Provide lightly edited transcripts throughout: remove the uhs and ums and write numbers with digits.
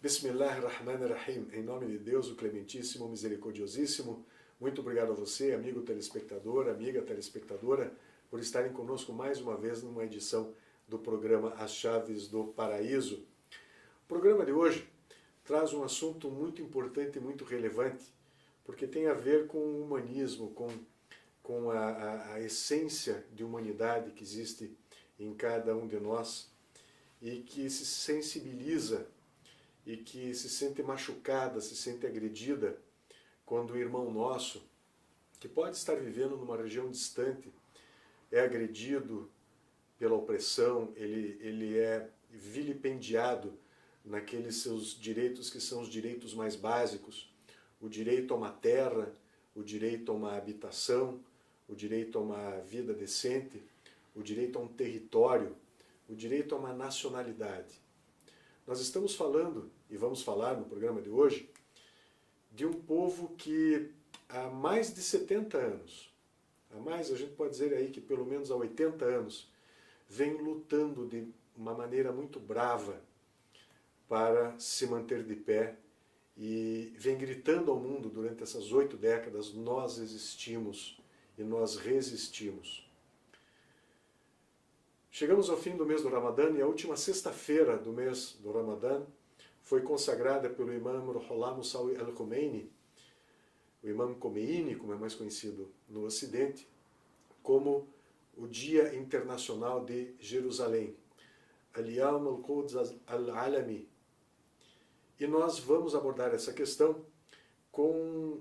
Bismillahirrahmanirrahim. Em nome de Deus, o Clementíssimo, Misericordiosíssimo, muito obrigado a você, amigo telespectador, amiga telespectadora, por estarem conosco mais uma vez numa edição do programa As Chaves do Paraíso. O programa de hoje traz um assunto muito importante e muito relevante, porque tem a ver com o humanismo, com a essência de humanidade que existe em cada um de nós e que se sensibiliza e que se sente machucada, se sente agredida quando o irmão nosso, que pode estar vivendo numa região distante, é agredido pela opressão, ele é vilipendiado naqueles seus direitos que são os direitos mais básicos, o direito a uma terra, o direito a uma habitação, o direito a uma vida decente, o direito a um território, o direito a uma nacionalidade. Nós estamos falando, e vamos falar no programa de hoje, de um povo que há mais de 70 anos, a gente pode dizer aí que pelo menos há 80 anos, vem lutando de uma maneira muito brava para se manter de pé e vem gritando ao mundo durante essas 8 décadas: nós existimos e nós resistimos. Chegamos ao fim do mês do Ramadã e a última sexta-feira do mês do Ramadã foi consagrada pelo imã Ruhollah Musawi al-Khomeini, o imã Khomeini, como é mais conhecido no Ocidente, como o Dia Internacional de Jerusalém, Al-Yawm al-Quds al-Alami. E nós vamos abordar essa questão com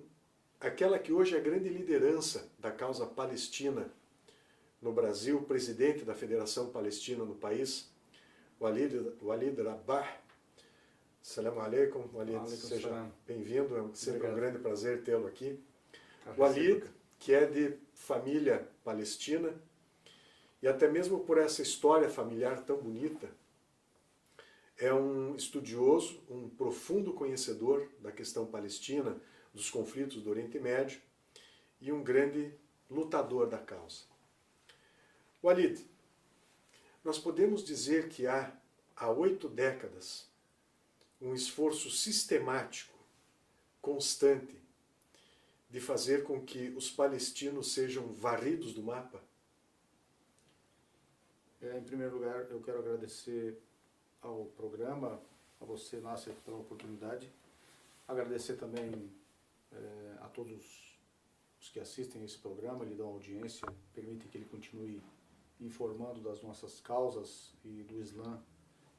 aquela que hoje é a grande liderança da causa palestina no Brasil, presidente da Federação Palestina no país, Walid Rabah. Assalamu alaikum, Walid, seja bem-vindo, é um grande prazer tê-lo aqui. Walid, que é de família palestina, e até mesmo por essa história familiar tão bonita, é um estudioso, um profundo conhecedor da questão palestina, dos conflitos do Oriente Médio, e um grande lutador da causa. Walid, nós podemos dizer que há 8 décadas um esforço sistemático, constante, de fazer com que os palestinos sejam varridos do mapa? Em primeiro lugar, eu quero agradecer ao programa, a você, Nasser, pela oportunidade. Agradecer também a todos os que assistem a esse programa, lhe dão audiência, permitem que ele continue informando das nossas causas e do Islã,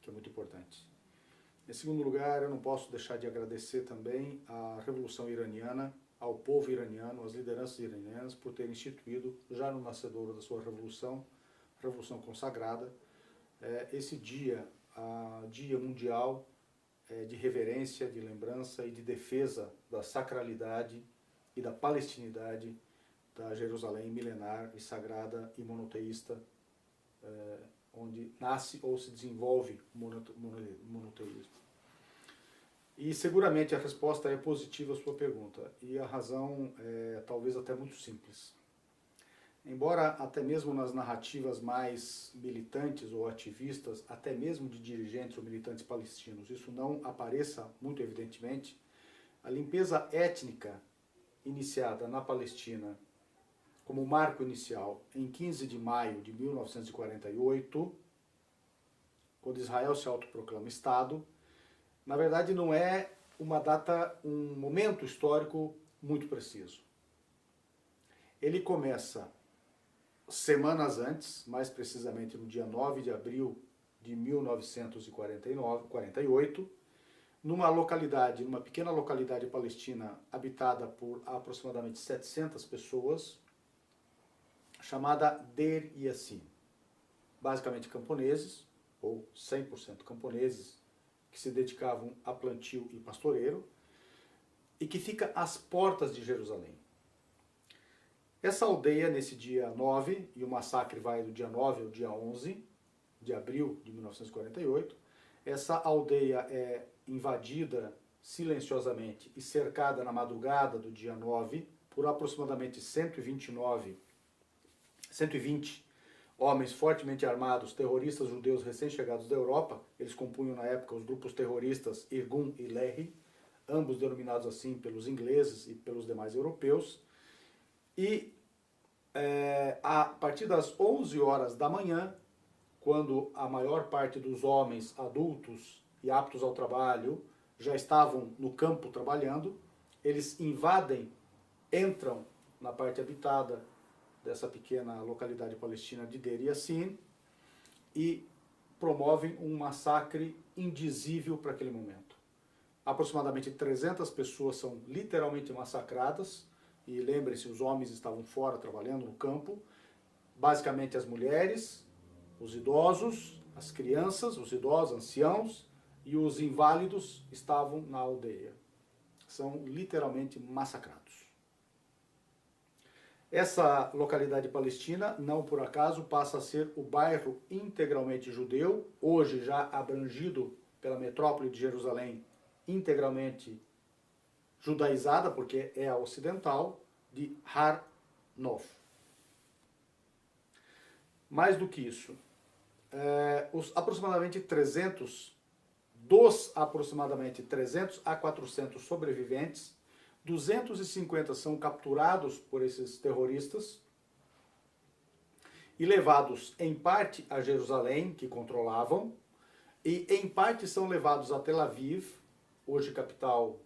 que é muito importante. Em segundo lugar, eu não posso deixar de agradecer também à Revolução Iraniana, ao povo iraniano, às lideranças iranianas, por terem instituído, já no nascedouro da sua revolução consagrada, esse dia, Dia Mundial de reverência, de lembrança e de defesa da sacralidade e da palestinidade da Jerusalém milenar e sagrada e monoteísta, onde nasce ou se desenvolve o monoteísmo. E seguramente a resposta é positiva à sua pergunta, e a razão é talvez até muito simples. Embora até mesmo nas narrativas mais militantes ou ativistas, até mesmo de dirigentes ou militantes palestinos, isso não apareça muito evidentemente, a limpeza étnica iniciada na Palestina como marco inicial em 15 de maio de 1948, quando Israel se autoproclama Estado, na verdade não é uma data, um momento histórico muito preciso. Ele começa semanas antes, mais precisamente no dia 9 de abril de 1948, numa pequena localidade palestina habitada por aproximadamente 700 pessoas, chamada Deir Yassin. Basicamente camponeses, ou 100% camponeses, que se dedicavam a plantio e pastoreiro, e que fica às portas de Jerusalém. Essa aldeia, nesse dia 9, e o massacre vai do dia 9 ao dia 11 de abril de 1948, essa aldeia é invadida silenciosamente e cercada na madrugada do dia 9 por aproximadamente 120 homens fortemente armados, terroristas judeus recém-chegados da Europa. Eles compunham na época os grupos terroristas Irgun e Lehi, ambos denominados assim pelos ingleses e pelos demais europeus. E a partir das 11 horas da manhã, quando a maior parte dos homens adultos e aptos ao trabalho já estavam no campo trabalhando, eles entram na parte habitada dessa pequena localidade palestina de Deir Yassin e promovem um massacre indizível para aquele momento. Aproximadamente 300 pessoas são literalmente massacradas, e lembrem-se, os homens estavam fora trabalhando no campo, basicamente as mulheres, os idosos, as crianças, os idosos, anciãos e os inválidos estavam na aldeia. São literalmente massacrados. Essa localidade palestina, não por acaso, passa a ser o bairro integralmente judeu, hoje já abrangido pela metrópole de Jerusalém, integralmente judaizada, porque é a ocidental, de Har Nof. Mais do que isso, dos aproximadamente 300 a 400 sobreviventes, 250 são capturados por esses terroristas e levados em parte a Jerusalém, que controlavam, e em parte são levados a Tel Aviv, hoje capital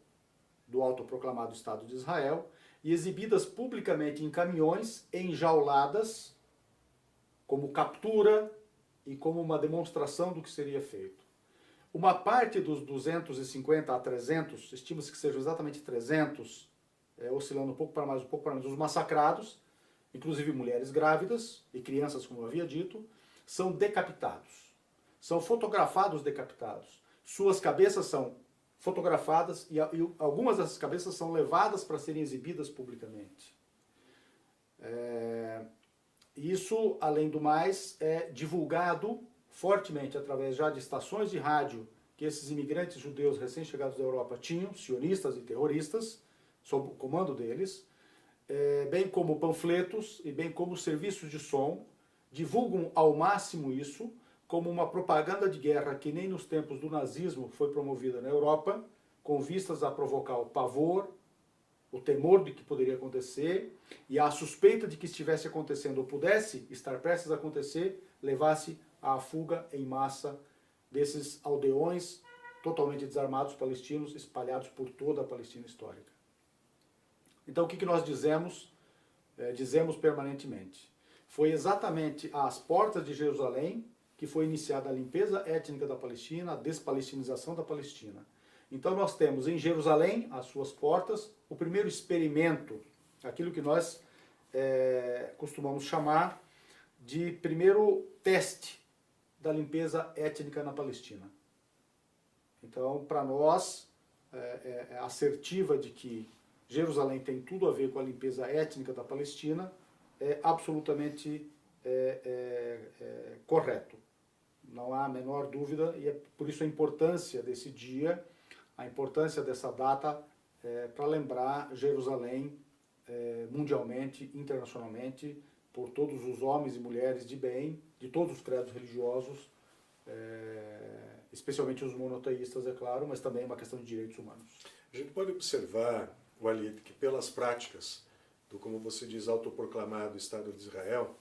do autoproclamado Estado de Israel, e exibidas publicamente em caminhões enjauladas, como captura e como uma demonstração do que seria feito. Uma parte dos 250 a 300, estima-se que sejam exatamente 300, oscilando um pouco para mais, um pouco para menos, os massacrados, inclusive mulheres grávidas e crianças, como eu havia dito, são decapitados. São fotografados decapitados. Suas cabeças são fotografadas e algumas dessas cabeças são levadas para serem exibidas publicamente. Isso, além do mais, é divulgado fortemente através já de estações de rádio que esses imigrantes judeus recém-chegados da Europa tinham, sionistas e terroristas, sob o comando deles, bem como panfletos e bem como serviços de som, divulgam ao máximo isso como uma propaganda de guerra que nem nos tempos do nazismo foi promovida na Europa, com vistas a provocar o pavor, o temor de que poderia acontecer e a suspeita de que estivesse acontecendo ou pudesse estar prestes a acontecer, levasse à fuga em massa desses aldeões totalmente desarmados palestinos espalhados por toda a Palestina histórica. Então o que nós dizemos? Dizemos permanentemente. Foi exatamente às portas de Jerusalém que foi iniciada a limpeza étnica da Palestina, a despalestinização da Palestina. Então nós temos em Jerusalém, às suas portas, o primeiro experimento, aquilo que nós costumamos chamar de primeiro teste da limpeza étnica na Palestina. Então, para nós, é assertiva de que Jerusalém tem tudo a ver com a limpeza étnica da Palestina, é absolutamente correto. Não há a menor dúvida, e é por isso a importância desse dia, a importância dessa data para lembrar Jerusalém mundialmente, internacionalmente, por todos os homens e mulheres de bem, de todos os credos religiosos, especialmente os monoteístas, é claro, mas também uma questão de direitos humanos. A gente pode observar, Walid, que pelas práticas do, como você diz, autoproclamado Estado de Israel,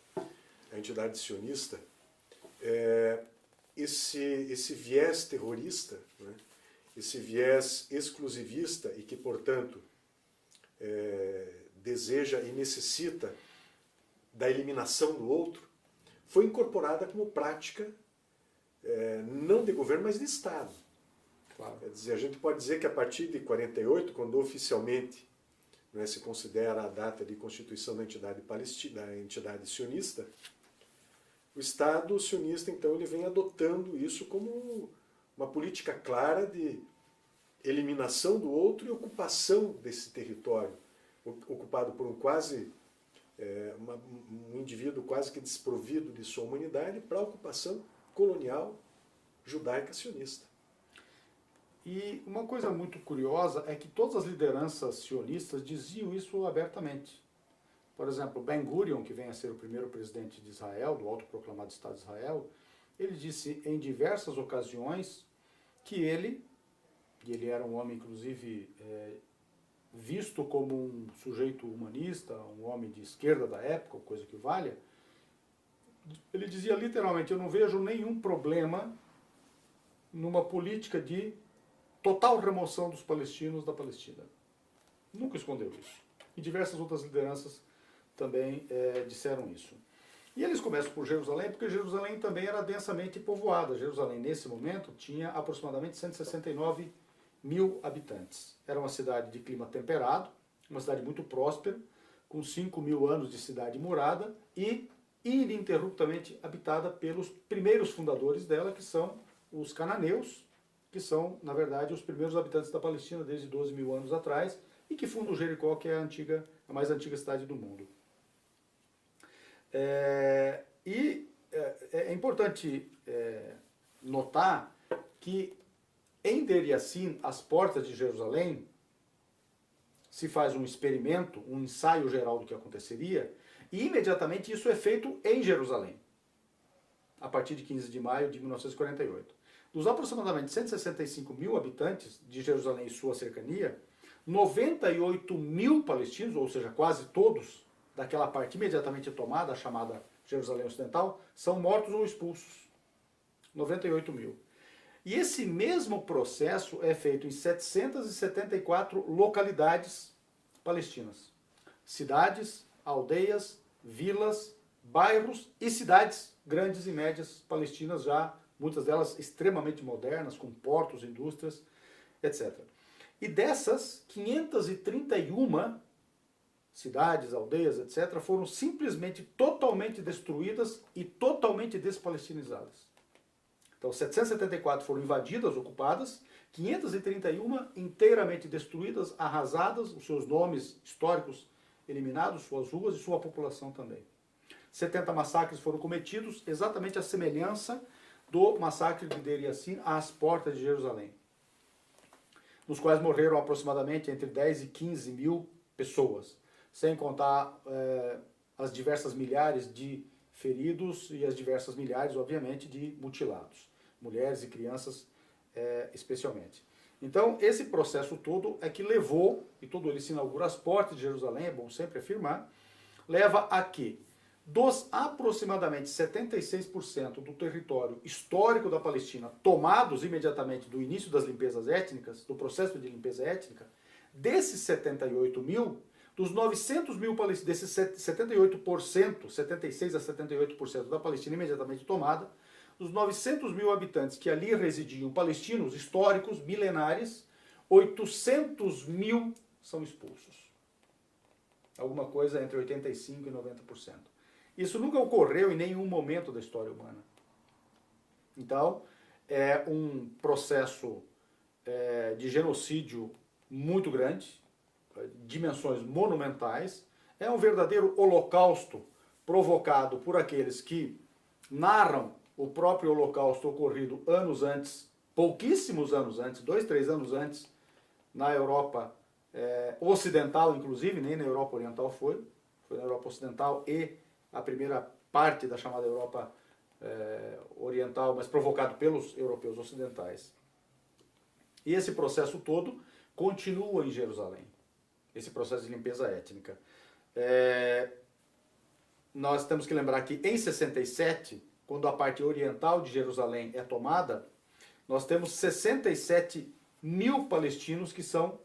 a entidade sionista, esse viés terrorista, né, esse viés exclusivista e que, portanto, deseja e necessita da eliminação do outro, foi incorporada como prática não de governo, mas de Estado. Claro. Quer dizer, a gente pode dizer que a partir de 48, quando oficialmente, né, se considera a data de constituição da entidade palestina, da entidade sionista, o Estado sionista, então, ele vem adotando isso como uma política clara de eliminação do outro e ocupação desse território, ocupado por um indivíduo quase que desprovido de sua humanidade para a ocupação colonial judaica sionista. E uma coisa muito curiosa é que todas as lideranças sionistas diziam isso abertamente. Por exemplo, Ben-Gurion, que vem a ser o primeiro presidente de Israel, do autoproclamado Estado de Israel, ele disse em diversas ocasiões que ele, e ele era um homem inclusive visto como um sujeito humanista, um homem de esquerda da época, coisa que valha, ele dizia literalmente, eu não vejo nenhum problema numa política de total remoção dos palestinos da Palestina. Nunca escondeu isso. E diversas outras lideranças também disseram isso. E eles começam por Jerusalém, porque Jerusalém também era densamente povoada. Jerusalém, nesse momento, tinha aproximadamente 169 mil habitantes. Era uma cidade de clima temperado, uma cidade muito próspera, com 5.000 anos de cidade murada e ininterruptamente habitada pelos primeiros fundadores dela, que são os cananeus, que são, na verdade, os primeiros habitantes da Palestina desde 12.000 anos atrás e que fundam Jericó, que é a mais antiga cidade do mundo. É importante notar que em Deir Yassin, às portas de Jerusalém, se faz um experimento, um ensaio geral do que aconteceria, e imediatamente isso é feito em Jerusalém, a partir de 15 de maio de 1948. Dos aproximadamente 165 mil habitantes de Jerusalém e sua cercania, 98 mil palestinos, ou seja, quase todos, daquela parte imediatamente tomada, chamada Jerusalém Ocidental, são mortos ou expulsos. 98 mil. E esse mesmo processo é feito em 774 localidades palestinas. Cidades, aldeias, vilas, bairros e cidades grandes e médias palestinas, já muitas delas extremamente modernas, com portos, indústrias, etc. E dessas, 531 cidades, aldeias, etc., foram simplesmente totalmente destruídas e totalmente despalestinizadas. Então, 774 foram invadidas, ocupadas, 531 inteiramente destruídas, arrasadas, os seus nomes históricos eliminados, suas ruas e sua população também. 70 massacres foram cometidos, exatamente a semelhança do massacre de Deir Yassin às portas de Jerusalém, nos quais morreram aproximadamente entre 10 e 15 mil pessoas, sem contar as diversas milhares de feridos e as diversas milhares, obviamente, de mutilados, mulheres e crianças especialmente. Então, esse processo todo é que levou, e todo ele se inaugura às portas de Jerusalém, é bom sempre afirmar, leva a que, dos aproximadamente 76% do território histórico da Palestina tomados imediatamente do início das limpezas étnicas, do processo de limpeza étnica, desses 78 mil, dos 900 mil palestinos, desses 78%, 76 a 78% da Palestina imediatamente tomada, dos 900 mil habitantes que ali residiam, palestinos históricos, milenares, 800 mil são expulsos. Alguma coisa entre 85% e 90%. Isso nunca ocorreu em nenhum momento da história humana. Então, é um processo de genocídio muito grande, dimensões monumentais, é um verdadeiro holocausto provocado por aqueles que narram o próprio holocausto ocorrido anos antes, pouquíssimos anos antes, 2, 3 anos antes, na Europa ocidental, inclusive, nem na Europa oriental foi na Europa ocidental e a primeira parte da chamada Europa oriental, mas provocado pelos europeus ocidentais. E esse processo todo continua em Jerusalém, esse processo de limpeza étnica. Nós temos que lembrar que em 67, quando a parte oriental de Jerusalém é tomada, nós temos 67 mil palestinos que são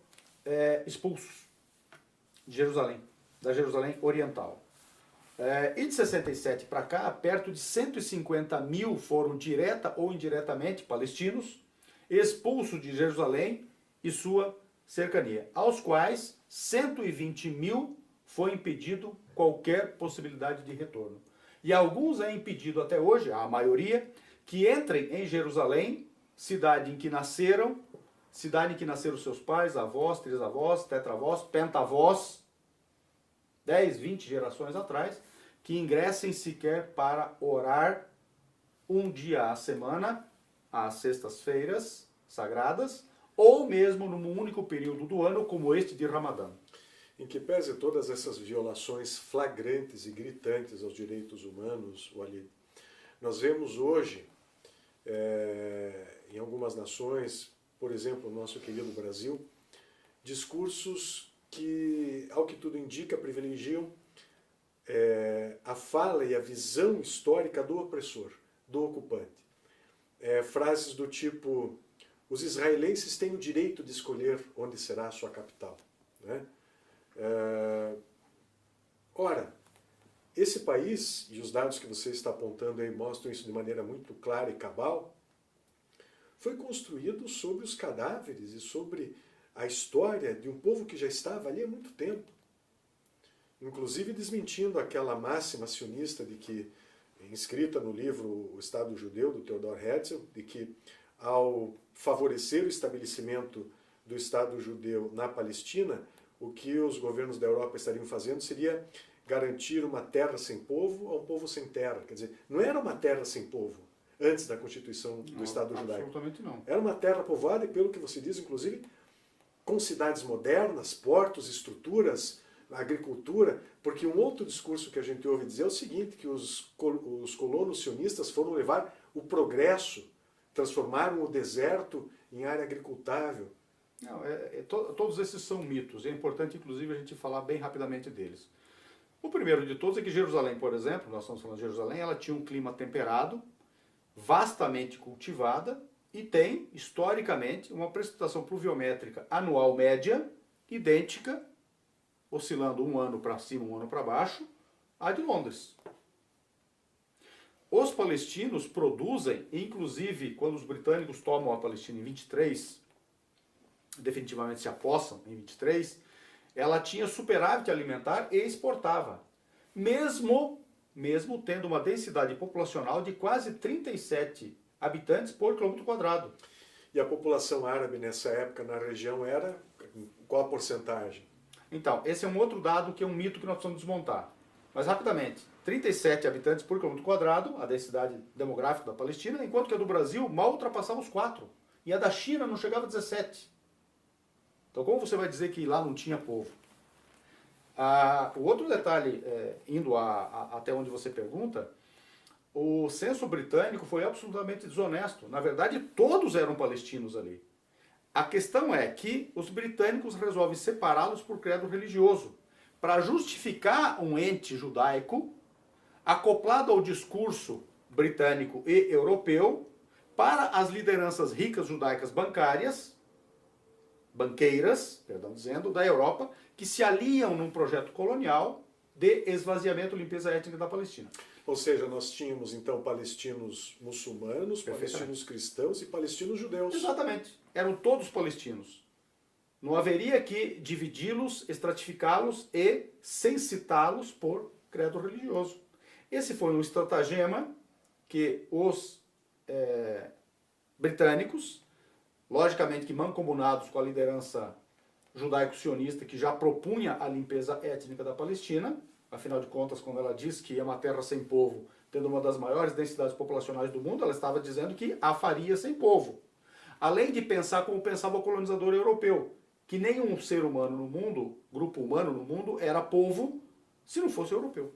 expulsos de Jerusalém, da Jerusalém oriental. E de 67 para cá, perto de 150 mil foram direta ou indiretamente palestinos expulsos de Jerusalém e sua cercania, aos quais 120 mil foi impedido qualquer possibilidade de retorno. E alguns é impedido até hoje, a maioria, que entrem em Jerusalém, cidade em que nasceram seus pais, avós, trisavós, tetravós, pentavós, 10, 20 gerações atrás, que ingressem sequer para orar um dia à semana, às sextas-feiras sagradas, ou mesmo num único período do ano, como este de Ramadã. Em que pese todas essas violações flagrantes e gritantes aos direitos humanos, Walid, nós vemos hoje, em algumas nações, por exemplo, o nosso querido Brasil, discursos que, ao que tudo indica, privilegiam a fala e a visão histórica do opressor, do ocupante. Frases do tipo: os israelenses têm o direito de escolher onde será a sua capital, né? Ora, esse país, e os dados que você está apontando aí mostram isso de maneira muito clara e cabal, foi construído sobre os cadáveres e sobre a história de um povo que já estava ali há muito tempo. Inclusive desmentindo aquela máxima sionista de que, inscrita no livro O Estado Judeu, do Theodor Herzl, de que ao favorecer o estabelecimento do Estado Judeu na Palestina, o que os governos da Europa estariam fazendo seria garantir uma terra sem povo a um povo sem terra. Quer dizer, não era uma terra sem povo antes da constituição do Estado Judaico. Absolutamente não. Era uma terra povoada e, pelo que você diz, inclusive, com cidades modernas, portos, estruturas, agricultura, porque um outro discurso que a gente ouve dizer é o seguinte, que os colonos sionistas foram levar o progresso, transformaram o deserto em área agricultável. Não, todos esses são mitos, é importante inclusive a gente falar bem rapidamente deles. O primeiro de todos é que Jerusalém, por exemplo, nós estamos falando de Jerusalém, ela tinha um clima temperado, vastamente cultivada e tem, historicamente, uma precipitação pluviométrica anual média idêntica, oscilando um ano para cima, um ano para baixo, à de Londres. Os palestinos produzem, inclusive quando os britânicos tomam a Palestina em 23, definitivamente se apossam em 23, ela tinha superávit alimentar e exportava, mesmo tendo uma densidade populacional de quase 37 habitantes por quilômetro quadrado. E a população árabe nessa época na região era qual a porcentagem? Então, esse é um outro dado que é um mito que nós precisamos desmontar. Mas rapidamente, 37 habitantes por quilômetro quadrado, a densidade demográfica da Palestina, enquanto que a do Brasil mal ultrapassava os 4. E a da China não chegava a 17. Então como você vai dizer que lá não tinha povo? O outro detalhe, indo até onde você pergunta, o censo britânico foi absolutamente desonesto. Na verdade, todos eram palestinos ali. A questão é que os britânicos resolvem separá-los por credo religioso, para justificar um ente judaico acoplado ao discurso britânico e europeu para as lideranças ricas judaicas banqueiras, da Europa, que se aliam num projeto colonial de esvaziamento e limpeza étnica da Palestina. Ou seja, nós tínhamos então palestinos muçulmanos, palestinos cristãos e palestinos judeus. Exatamente. Eram todos palestinos. Não haveria que dividi-los, estratificá-los e censitá-los por credo religioso. Esse foi um estratagema que os britânicos, logicamente que mancomunados com a liderança judaico-sionista que já propunha a limpeza étnica da Palestina, afinal de contas, quando ela diz que é uma terra sem povo, tendo uma das maiores densidades populacionais do mundo, ela estava dizendo que a faria sem povo. Além de pensar como pensava o colonizador europeu, que nenhum ser humano no mundo, grupo humano no mundo, era povo se não fosse europeu,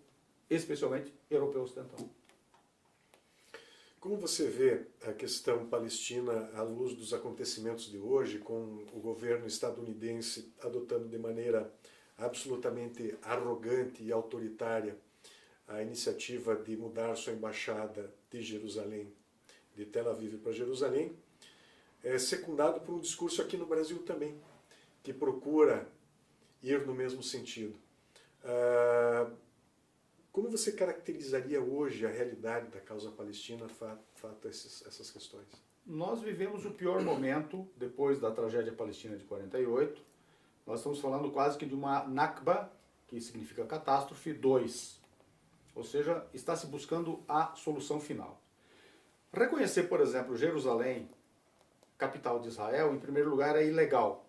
especialmente europeu ocidental. Como você vê a questão palestina à luz dos acontecimentos de hoje, com o governo estadunidense adotando de maneira absolutamente arrogante e autoritária a iniciativa de mudar sua embaixada de Jerusalém, de Tel Aviv para Jerusalém, secundado por um discurso aqui no Brasil também, que procura ir no mesmo sentido. Como você caracterizaria hoje a realidade da causa palestina fato essas questões? Nós vivemos o pior momento depois da tragédia palestina de 48. Nós estamos falando quase que de uma Nakba, que significa catástrofe, 2. Ou seja, está se buscando a solução final. Reconhecer, por exemplo, Jerusalém, capital de Israel, em primeiro lugar é ilegal,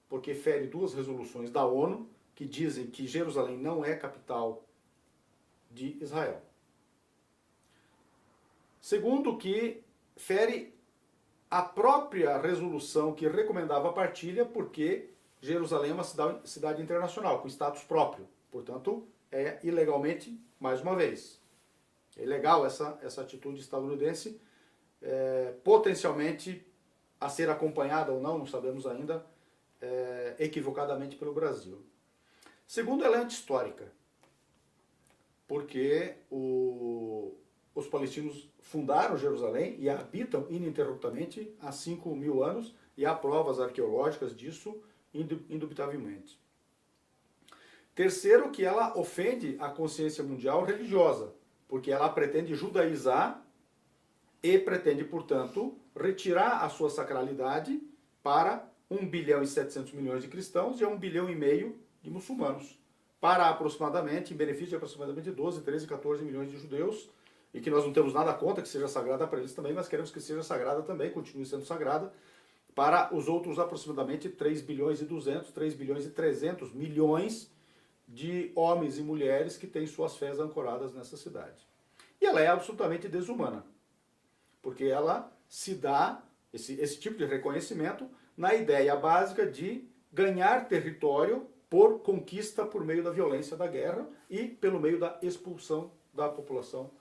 porque fere 2 resoluções da ONU que dizem que Jerusalém não é capital de Israel. Segundo, que fere a própria resolução que recomendava a partilha, porque Jerusalém é uma cidade internacional, com status próprio. Portanto, é ilegalmente, mais uma vez. É ilegal essa atitude estadunidense, potencialmente a ser acompanhada ou não sabemos ainda, equivocadamente pelo Brasil. Segundo, ela é anti-histórica, porque os palestinos fundaram Jerusalém e a habitam ininterruptamente há 5.000 anos, e há provas arqueológicas disso, indubitavelmente. Terceiro, que ela ofende a consciência mundial religiosa, porque ela pretende judaizar e pretende, portanto, retirar a sua sacralidade para 1 bilhão e 700 milhões de cristãos e 1,5 bilhão de muçulmanos, para aproximadamente, em benefício de aproximadamente 12, 13, 14 milhões de judeus, e que nós não temos nada contra que seja sagrada para eles também, mas queremos que seja sagrada também, continue sendo sagrada, para os outros aproximadamente 3 bilhões e 200, 3 bilhões e 300 milhões de homens e mulheres que têm suas fés ancoradas nessa cidade. E ela é absolutamente desumana, porque ela se dá esse tipo de reconhecimento na ideia básica de ganhar território por conquista por meio da violência da guerra e pelo meio da expulsão da população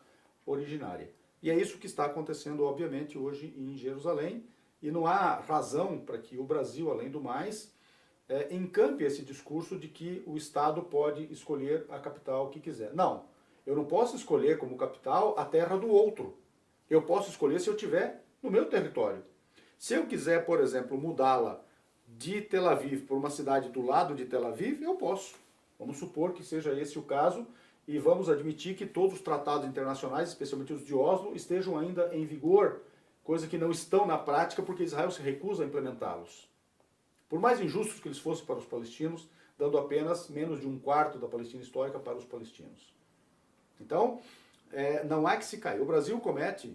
originária. E é isso que está acontecendo, obviamente, hoje em Jerusalém, e não há razão para que o Brasil, além do mais, encampe esse discurso de que o Estado pode escolher a capital que quiser. Não, eu não posso escolher como capital a terra do outro. Eu posso escolher se eu tiver no meu território. Se eu quiser, por exemplo, mudá-la de Tel Aviv para uma cidade do lado de Tel Aviv, eu posso. Vamos supor que seja esse o caso e vamos admitir que todos os tratados internacionais, especialmente os de Oslo, estejam ainda em vigor, coisa que não estão na prática porque Israel se recusa a implementá-los. Por mais injustos que eles fossem para os palestinos, dando apenas menos de 1/4 da Palestina histórica para os palestinos. Então, não há que se cair. O Brasil comete,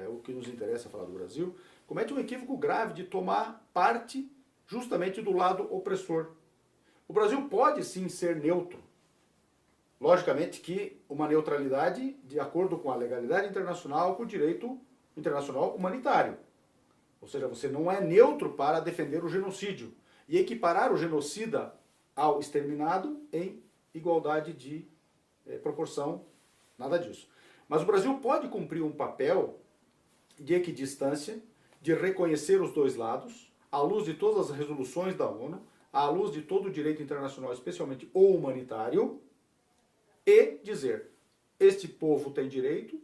o que nos interessa falar do Brasil, comete um equívoco grave de tomar parte justamente do lado opressor. O Brasil pode sim ser neutro. Logicamente que uma neutralidade de acordo com a legalidade internacional, com o direito internacional humanitário. Ou seja, você não é neutro para defender o genocídio e equiparar o genocida ao exterminado em igualdade de proporção, nada disso. Mas o Brasil pode cumprir um papel de equidistância, de reconhecer os dois lados, à luz de todas as resoluções da ONU, à luz de todo o direito internacional, especialmente o humanitário, e dizer, este povo tem direito,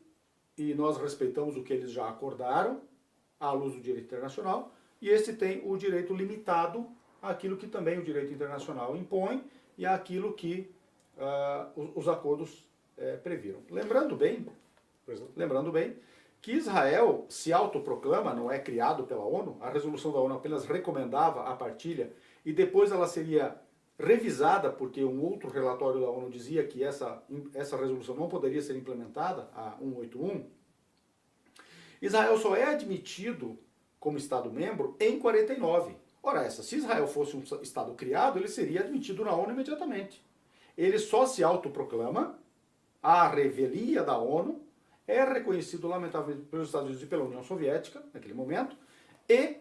e nós respeitamos o que eles já acordaram, à luz do direito internacional, e este tem o direito limitado àquilo que também o direito internacional impõe e àquilo que os acordos previram. Lembrando bem que Israel se autoproclama, não é criado pela ONU, a resolução da ONU apenas recomendava a partilha e depois ela seria revisada porque um outro relatório da ONU dizia que essa resolução não poderia ser implementada, a 181. Israel só é admitido como Estado-membro em 49. Ora, se Israel fosse um Estado criado, ele seria admitido na ONU imediatamente. Ele só se autoproclama, à revelia da ONU, é reconhecido, lamentavelmente, pelos Estados Unidos e pela União Soviética, naquele momento, e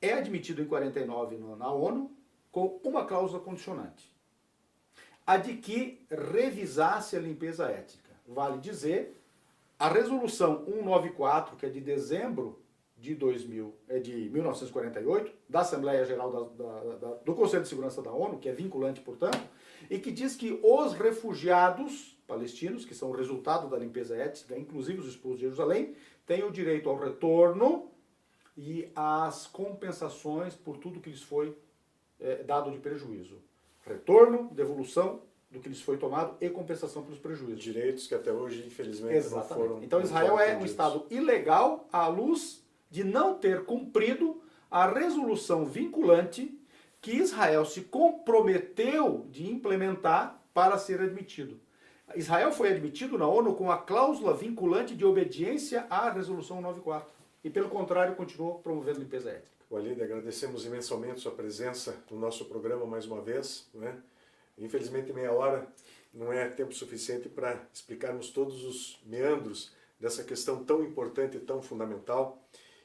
é admitido em 49 na ONU com uma cláusula condicionante. A de que revisasse a limpeza étnica. Vale dizer, a resolução 194, que é de dezembro de 1948, da Assembleia Geral do Conselho de Segurança da ONU, que é vinculante, portanto, e que diz que os refugiados palestinos, que são o resultado da limpeza étnica, inclusive os expulsos de Jerusalém, têm o direito ao retorno e às compensações por tudo que lhes foi dado de prejuízo. Retorno, devolução do que lhes foi tomado e compensação pelos prejuízos. Direitos que até hoje, infelizmente, não foram... Então Israel é um Estado ilegal à luz de não ter cumprido a resolução vinculante que Israel se comprometeu de implementar para ser admitido. Israel foi admitido na ONU com a cláusula vinculante de obediência à resolução 194. E, pelo contrário, continuou promovendo limpeza étnica. Walid, agradecemos imensamente sua presença no nosso programa mais uma vez. Né? Infelizmente, meia hora não é tempo suficiente para explicarmos todos os meandros dessa questão tão importante e tão fundamental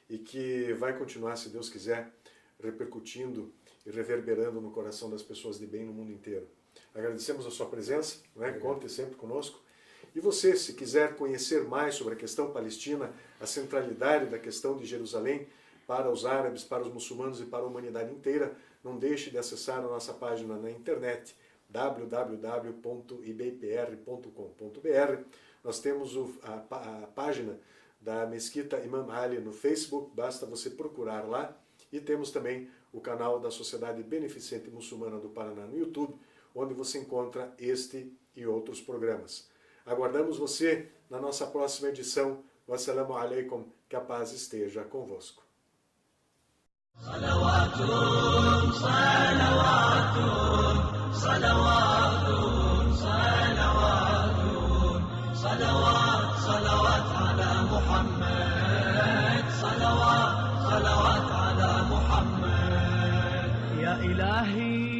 e que vai continuar, se Deus quiser, repercutindo e reverberando no coração das pessoas de bem no mundo inteiro. Agradecemos a sua presença, não é? Conte sempre conosco. E você, se quiser conhecer mais sobre a questão palestina, a centralidade da questão de Jerusalém para os árabes, para os muçulmanos e para a humanidade inteira, não deixe de acessar a nossa página na internet, www.ibpr.com.br. Nós temos a página da Mesquita Imam Ali no Facebook, basta você procurar lá. E temos também o canal da Sociedade Beneficente Muçulmana do Paraná no YouTube, onde você encontra este e outros programas. Aguardamos você na nossa próxima edição. Wassalamu alaikum, que a paz esteja convosco. Salawatun, salawatun, salawatun, salawatun, salawat, salawat ala Muhammad, salawat, salawat ala Muhammad, ya ilahi.